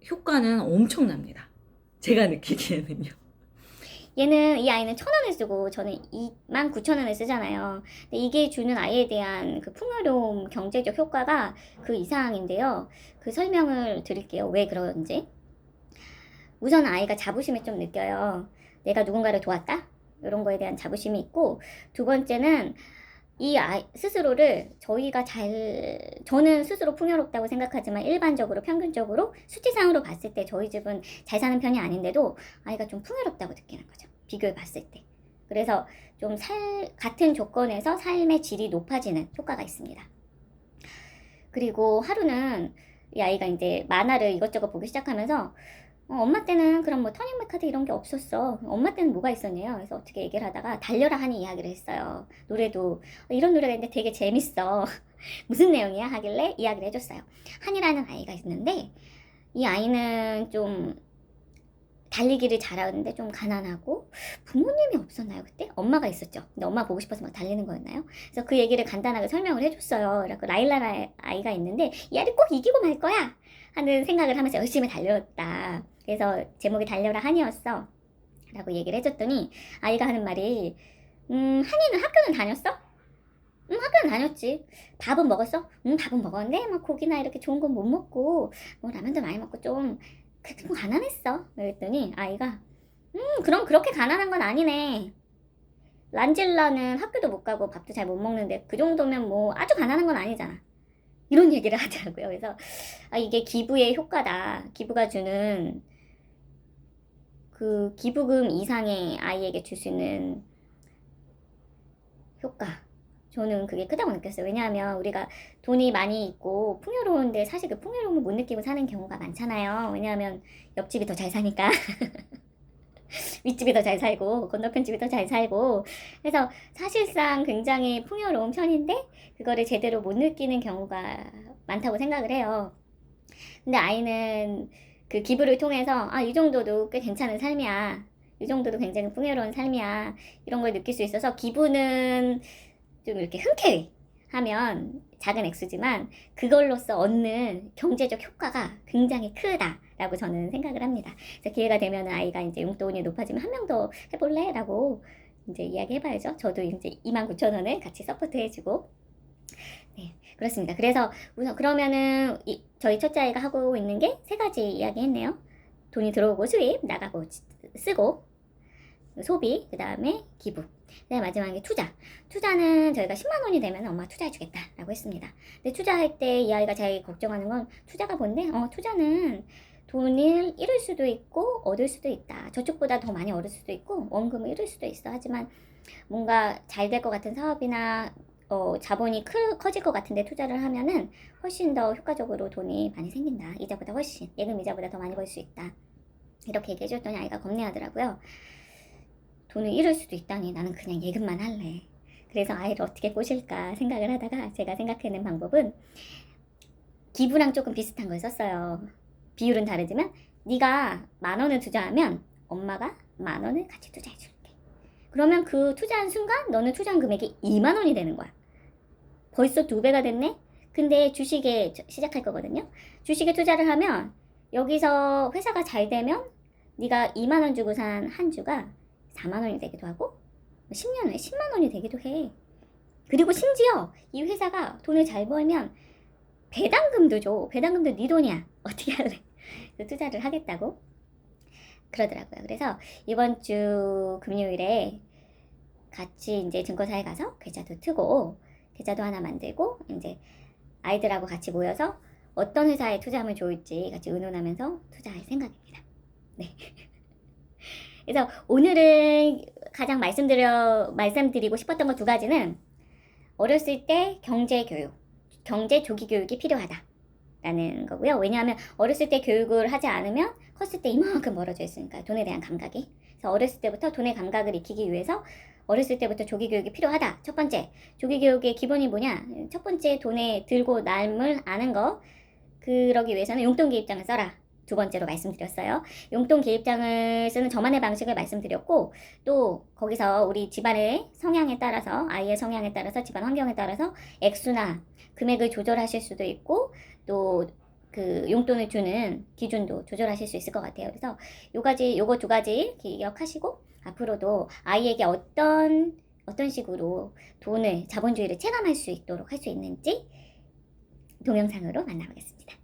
효과는 엄청납니다. 제가 느끼기에는요. 이 아이는 1,000원을 쓰고 저는 29,000원을 쓰잖아요. 근데 이게 주는 아이에 대한 그 풍요로움 경제적 효과가 그 이상인데요. 그 설명을 드릴게요. 왜 그런지. 우선 아이가 자부심을 좀 느껴요. 내가 누군가를 도왔다? 이런 거에 대한 자부심이 있고, 두 번째는 이 아이 스스로를 저는 스스로 풍요롭다고 생각하지만 일반적으로 평균적으로 수치상으로 봤을 때 저희 집은 잘 사는 편이 아닌데도 아이가 좀 풍요롭다고 느끼는 거죠. 비교해 봤을 때. 그래서 좀 같은 조건에서 삶의 질이 높아지는 효과가 있습니다. 그리고 하루는 이 아이가 이제 만화를 이것저것 보기 시작하면서 엄마 때는 그런 뭐 터닝백 카드 이런 게 없었어. 엄마 때는 뭐가 있었네요. 그래서 어떻게 얘기를 하다가 달려라 하니 이야기를 했어요. 노래도 이런 노래가 있는데 되게 재밌어. 무슨 내용이야? 하길래 이야기를 해줬어요. 한이라는 아이가 있는데 이 아이는 좀 달리기를 잘하는데 좀 가난하고 부모님이 없었나요 그때? 엄마가 있었죠. 근데 엄마 보고 싶어서 막 달리는 거였나요? 그래서 그 얘기를 간단하게 설명을 해줬어요. 그래서 라일라 아이가 있는데 이 아이를 꼭 이기고 말 거야 하는 생각을 하면서 열심히 달렸다. 그래서 제목이 달려라 한이었어 라고 얘기를 해줬더니 아이가 하는 말이 한이는 학교는 다녔어? 학교는 다녔지. 밥은 먹었어? 밥은 먹었는데 막 고기나 이렇게 좋은 건 못 먹고 뭐 라면도 많이 먹고 좀 가난했어. 그랬더니 아이가 그럼 그렇게 가난한 건 아니네. 란질라는 학교도 못 가고 밥도 잘 못 먹는데 그 정도면 뭐 아주 가난한 건 아니잖아. 이런 얘기를 하더라고요. 그래서 이게 기부의 효과다. 기부가 주는 그 기부금 이상의 아이에게 줄 수 있는 효과. 저는 그게 크다고 느꼈어요. 왜냐하면 우리가 돈이 많이 있고 풍요로운데 사실 그 풍요로움을 못 느끼고 사는 경우가 많잖아요. 왜냐하면 옆집이 더 잘 사니까. 윗집이 더 잘 살고 건너편 집이 더 잘 살고 그래서 사실상 굉장히 풍요로운 편인데 그거를 제대로 못 느끼는 경우가 많다고 생각을 해요. 근데 아이는 그 기부를 통해서 이 정도도 꽤 괜찮은 삶이야. 이 정도도 굉장히 풍요로운 삶이야. 이런 걸 느낄 수 있어서 기부는 좀 이렇게 흔쾌히 하면 작은 액수지만 그걸로써 얻는 경제적 효과가 굉장히 크다라고 저는 생각을 합니다. 그래서 기회가 되면 아이가 이제 용돈이 높아지면 한 명 더 해볼래? 라고 이제 이야기 해봐야죠. 저도 이제 29,000원을 같이 서포트 해주고. 네, 그렇습니다. 그래서 우선 그러면은 저희 첫째 아이가 하고 있는 게 세 가지 이야기 했네요. 돈이 들어오고 수입, 나가고 쓰고, 소비, 그 다음에 기부. 네, 마지막에 투자. 투자는 저희가 10만 원이 되면 엄마 투자해주겠다 라고 했습니다. 근데 투자할 때 이 아이가 제일 걱정하는 건 투자가 뭔데? 투자는 돈을 잃을 수도 있고 얻을 수도 있다. 저축보다 더 많이 얻을 수도 있고 원금을 잃을 수도 있어. 하지만 뭔가 잘 될 것 같은 사업이나 자본이 커질 것 같은데 투자를 하면은 훨씬 더 효과적으로 돈이 많이 생긴다. 이자보다 훨씬, 예금 이자보다 더 많이 벌 수 있다. 이렇게 얘기해줬더니 아이가 겁내하더라고요. 돈을 잃을 수도 있다니 나는 그냥 예금만 할래. 그래서 아이를 어떻게 꼬실까 생각을 하다가 제가 생각해낸 방법은 기부랑 조금 비슷한 걸 썼어요. 비율은 다르지만 네가 10,000원을 투자하면 엄마가 10,000원을 같이 투자해줄게. 그러면 그 투자한 순간 너는 투자한 금액이 20,000원이 되는 거야. 벌써 2배가 됐네? 근데 주식에 시작할 거거든요. 주식에 투자를 하면 여기서 회사가 잘 되면 네가 20,000원 주고 산 한 주가 40,000원이 되기도 하고 10년 후에 10만 원이 되기도 해. 그리고 심지어 이 회사가 돈을 잘 벌면 배당금도 줘. 배당금도 네 돈이야. 어떻게 할래? 투자를 하겠다고 그러더라고요. 그래서 이번 주 금요일에 같이 이제 증권사에 가서 계좌도 트고 계좌도 하나 만들고 이제 아이들하고 같이 모여서 어떤 회사에 투자하면 좋을지 같이 의논하면서 투자할 생각입니다. 네. 그래서 오늘은 가장 말씀드리고 싶었던 거 2가지는 어렸을 때 경제 조기 교육이 필요하다. 라는 거고요. 왜냐하면 어렸을 때 교육을 하지 않으면 컸을 때 이만큼 멀어져 있으니까 돈에 대한 감각이. 그래서 어렸을 때부터 돈의 감각을 익히기 위해서 어렸을 때부터 조기 교육이 필요하다. 첫 번째, 조기 교육의 기본이 뭐냐? 첫 번째, 돈에 들고 남을 아는 거. 그러기 위해서는 용돈 기입장을 써라. 2번째로 말씀드렸어요. 용돈 기입장을 쓰는 저만의 방식을 말씀드렸고 또 거기서 우리 집안의 성향에 따라서 아이의 성향에 따라서 집안 환경에 따라서 액수나 금액을 조절하실 수도 있고 또 그 용돈을 주는 기준도 조절하실 수 있을 것 같아요. 그래서 요거 두 가지 기억하시고 앞으로도 아이에게 어떤 식으로 자본주의를 체감할 수 있도록 할 수 있는지 동영상으로 만나보겠습니다.